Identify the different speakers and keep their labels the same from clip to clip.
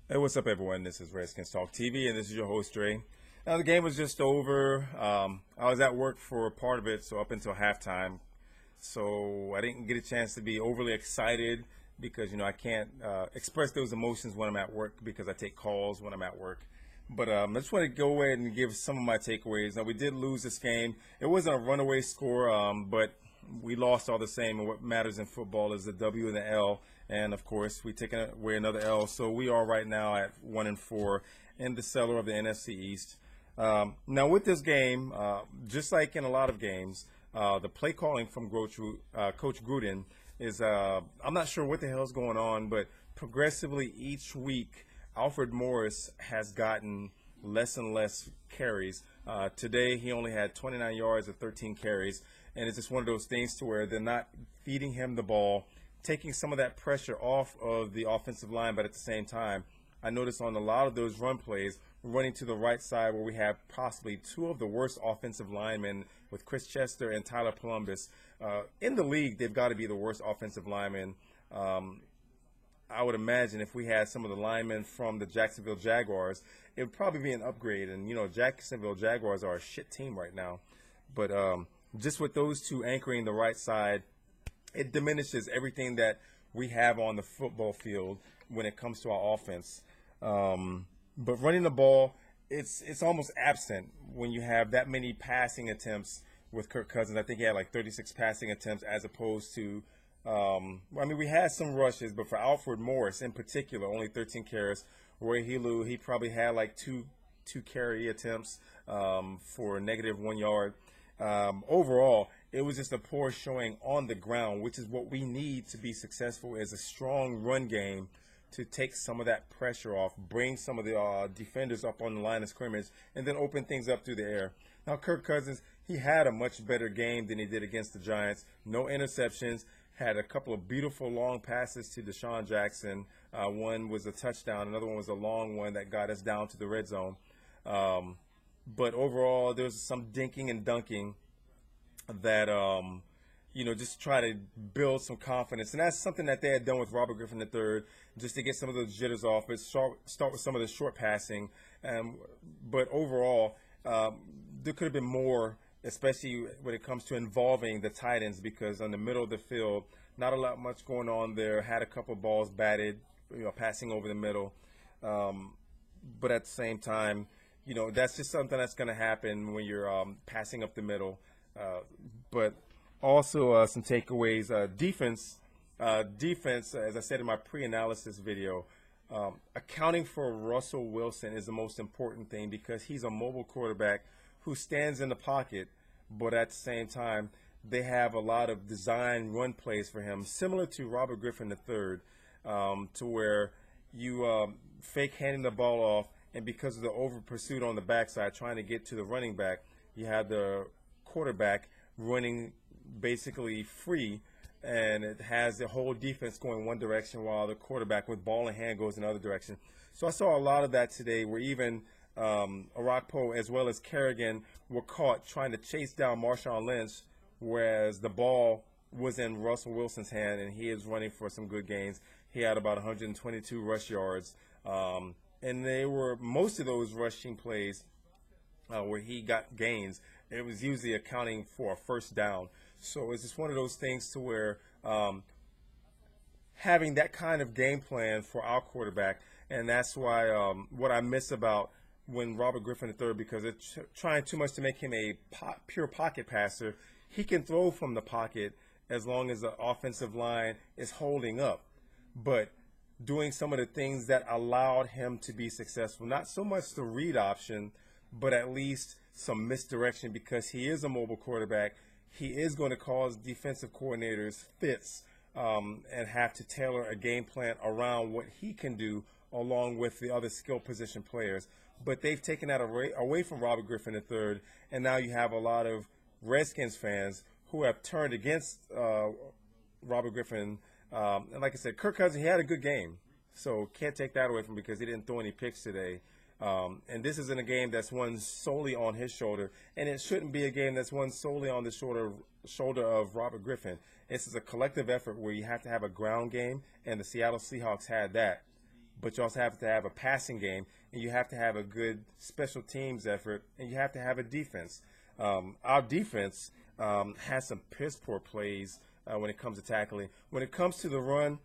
Speaker 1: Hey, what's up, everyone? This is Redskins Talk TV, and this is your host, Dre. Now, the game was just over. I was at work for part of it, so up until halftime. So I didn't get a chance to be overly excited because, I can't express those emotions when I'm at work because I take calls when I'm at work. But I just want to go ahead and give some of my takeaways. Now, we did lose this game. It wasn't a runaway score, but we lost all the same. And what matters in football is the W and the L. And of course, we taken away another L. So we are right now at 1-4 in the cellar of the NFC East. Now, with this game, just like in a lot of games, the play calling from Coach Gruden is I'm not sure what the hell is going on, but progressively each week, Alfred Morris has gotten less and less carries. Today, he only had 29 yards of 13 carries, and it's just one of those things to where they're not feeding him the ball, taking some of that pressure off of the offensive line, but at the same time, I noticed on a lot of those run plays, running to the right side where we have possibly two of the worst offensive linemen with Chris Chester and Tyler Columbus. In the league, they've got to be the worst offensive linemen. I would imagine if we had some of the linemen from the Jacksonville Jaguars, it would probably be an upgrade. And, Jacksonville Jaguars are a shit team right now. But just with those two anchoring the right side, it diminishes everything that we have on the football field when it comes to our offense. But running the ball, it's almost absent when you have that many passing attempts with Kirk Cousins. I think he had like 36 passing attempts as opposed to we had some rushes, but for Alfred Morris in particular, only 13 carries. Roy Helu, he probably had like two carry attempts for -1 yard. Overall, it was just a poor showing on the ground, which is what we need to be successful, is a strong run game to take some of that pressure off, bring some of the defenders up on the line of scrimmage, and then open things up through the air. Now, Kirk Cousins, he had a much better game than he did against the Giants. No interceptions, had a couple of beautiful long passes to Deshaun Jackson. One was a touchdown, another one was a long one that got us down to the red zone. But overall, there was some dinking and dunking that, just try to build some confidence. And that's something that they had done with Robert Griffin III, just to get some of those jitters off. But start with some of the short passing. But overall, there could have been more, especially when it comes to involving the tight ends, because on the middle of the field, not a lot much going on there. Had a couple of balls batted, passing over the middle. But at the same time, that's just something that's going to happen when you're passing up the middle. But also some takeaways. Defense, as I said in my pre-analysis video, accounting for Russell Wilson is the most important thing because he's a mobile quarterback who stands in the pocket, but at the same time, they have a lot of design run plays for him, similar to Robert Griffin III, to where you fake handing the ball off, and because of the over pursuit on the backside, trying to get to the running back, you have the quarterback running basically free, and it has the whole defense going one direction while the quarterback with ball in hand goes another direction. So I saw a lot of that today where even Arakpo as well as Kerrigan were caught trying to chase down Marshawn Lynch, whereas the ball was in Russell Wilson's hand and he is running for some good gains. He had about 122 rush yards, and they were most of those rushing plays where he got gains. It was usually accounting for a first down. So it's just one of those things to where having that kind of game plan for our quarterback, and that's why what I miss about when Robert Griffin III, because it's trying too much to make him a pure pocket passer. He can throw from the pocket as long as the offensive line is holding up. But doing some of the things that allowed him to be successful, not so much the read option, but at least some misdirection, because he is a mobile quarterback. He is going to cause defensive coordinators fits and have to tailor a game plan around what he can do along with the other skill position players. But they've taken that away from Robert Griffin III, and now you have a lot of Redskins fans who have turned against Robert Griffin. And like I said, Kirk Cousins, he had a good game, so can't take that away from him because he didn't throw any picks today. And this isn't a game that's won solely on his shoulder, and it shouldn't be a game that's won solely on the shoulder of Robert Griffin. This is a collective effort where you have to have a ground game, and the Seattle Seahawks had that. but you also have to have a passing game, and you have to have a good special teams effort, and you have to have a defense. Our defense has some piss poor plays when it comes to tackling. When it comes to the run,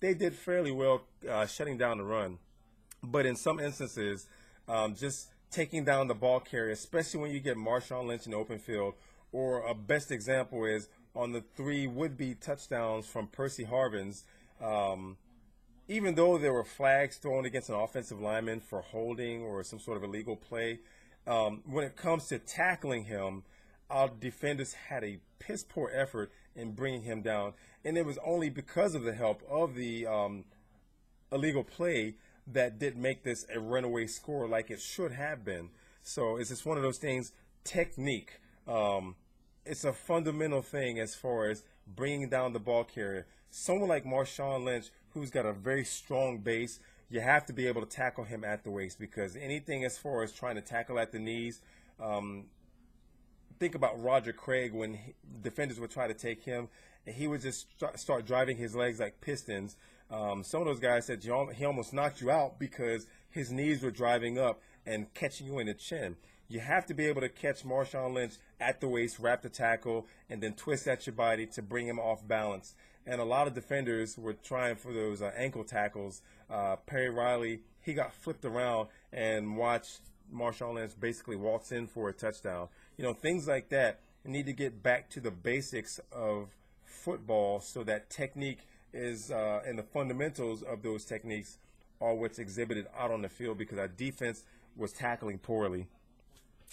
Speaker 1: they did fairly well shutting down the run. But in some instances, just taking down the ball carrier, especially when you get Marshawn Lynch in the open field, or a best example is on the 3 would-be touchdowns from Percy Harvins. Even though there were flags thrown against an offensive lineman for holding or some sort of illegal play, when it comes to tackling him, our defenders had a piss-poor effort in bringing him down. And it was only because of the help of the illegal play that did make this a runaway score like it should have been. So it's just one of those things, technique. It's a fundamental thing as far as bringing down the ball carrier. Someone like Marshawn Lynch, who's got a very strong base, you have to be able to tackle him at the waist, because anything as far as trying to tackle at the knees, think about Roger Craig when defenders would try to take him, and he would just start driving his legs like pistons. Some of those guys said he almost knocked you out because his knees were driving up and catching you in the chin. You have to be able to catch Marshawn Lynch at the waist, wrap the tackle, and then twist at your body to bring him off balance. And a lot of defenders were trying for those ankle tackles. Perry Riley, he got flipped around and watched Marshawn Lynch basically waltz in for a touchdown. You know, things like that. You need to get back to the basics of football so that technique is and the fundamentals of those techniques are what's exhibited out on the field, because our defense was tackling poorly.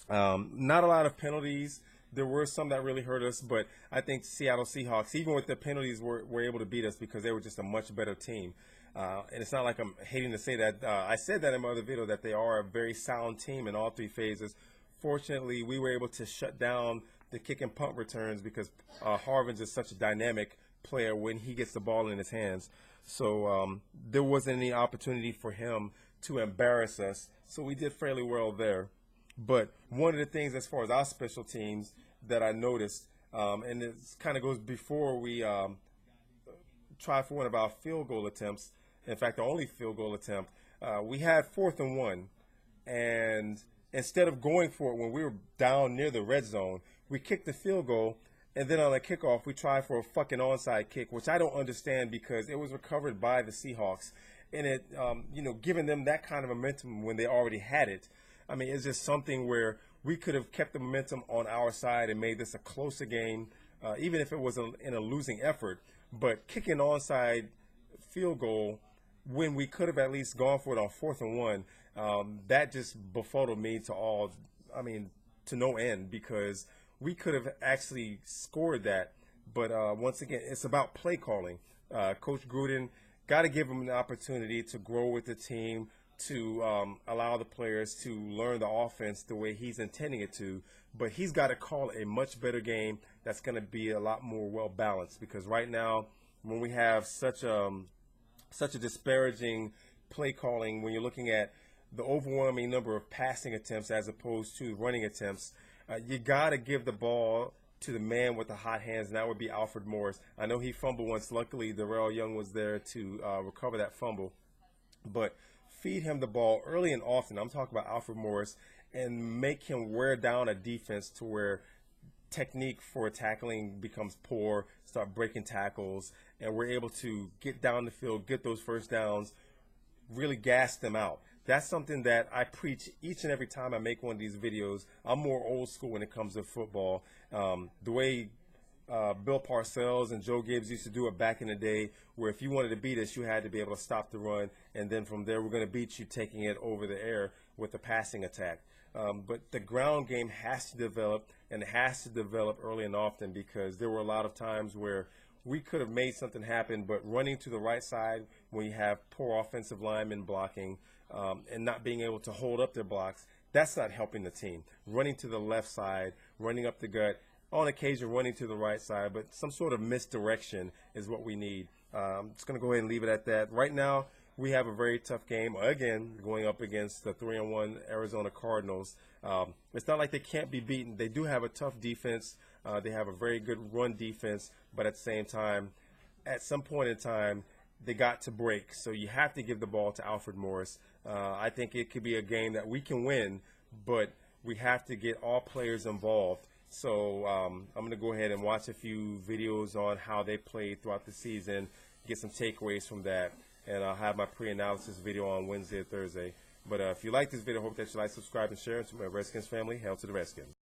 Speaker 1: Not a lot of penalties. There were some that really hurt us, but I think Seattle Seahawks, even with the penalties, were able to beat us because they were just a much better team. And it's not like I'm hating to say that. I said that in my other video, that they are a very sound team in all 3 phases. Fortunately, we were able to shut down the kick and punt returns because Harvins is such a dynamic player when he gets the ball in his hands. So there wasn't any opportunity for him to embarrass us. So we did fairly well there. But one of the things as far as our special teams that I noticed, and it kind of goes before we try for one of our field goal attempts, in fact, the only field goal attempt, we had 4th and 1. And instead of going for it when we were down near the red zone, we kicked the field goal. And then on a kickoff, we tried for a fucking onside kick, which I don't understand because it was recovered by the Seahawks. And it, giving them that kind of momentum when they already had it. I mean, it's just something where we could have kept the momentum on our side and made this a closer game, even if it was in a losing effort. But kicking onside field goal when we could have at least gone for it on 4th and 1, that just befuddled me to no end, because we could have actually scored that. But once again, it's about play calling. Coach Gruden, got to give him an opportunity to grow with the team, to allow the players to learn the offense the way he's intending it to. But he's got to call a much better game that's going to be a lot more well-balanced, because right now when we have such a disparaging play calling, when you're looking at the overwhelming number of passing attempts as opposed to running attempts, you got to give the ball to the man with the hot hands, and that would be Alfred Morris. I know he fumbled once. Luckily, Darrell Young was there to recover that fumble. But feed him the ball early and often. I'm talking about Alfred Morris, and make him wear down a defense to where technique for tackling becomes poor, start breaking tackles, and we're able to get down the field, get those first downs, really gas them out. That's something that I preach each and every time I make one of these videos. I'm more old school when it comes to football. The way Bill Parcells and Joe Gibbs used to do it back in the day, where if you wanted to beat us, you had to be able to stop the run, and then from there we're going to beat you taking it over the air with a passing attack. But the ground game has to develop, and it has to develop early and often, because there were a lot of times where we could have made something happen, but running to the right side when you have poor offensive linemen blocking and not being able to hold up their blocks, that's not helping the team. Running to the left side, running up the gut, on occasion running to the right side, but some sort of misdirection is what we need. I'm just going to go ahead and leave it at that. Right now, we have a very tough game, again, going up against the 3-1 Arizona Cardinals. It's not like they can't be beaten. They do have a tough defense. They have a very good run defense, but at the same time, at some point in time, they got to break. So you have to give the ball to Alfred Morris. I think it could be a game that we can win, but we have to get all players involved. So I'm going to go ahead and watch a few videos on how they played throughout the season, get some takeaways from that, and I'll have my pre-analysis video on Wednesday or Thursday. But if you like this video, I hope that you like, subscribe, and share. And to my Redskins family, hail to the Redskins.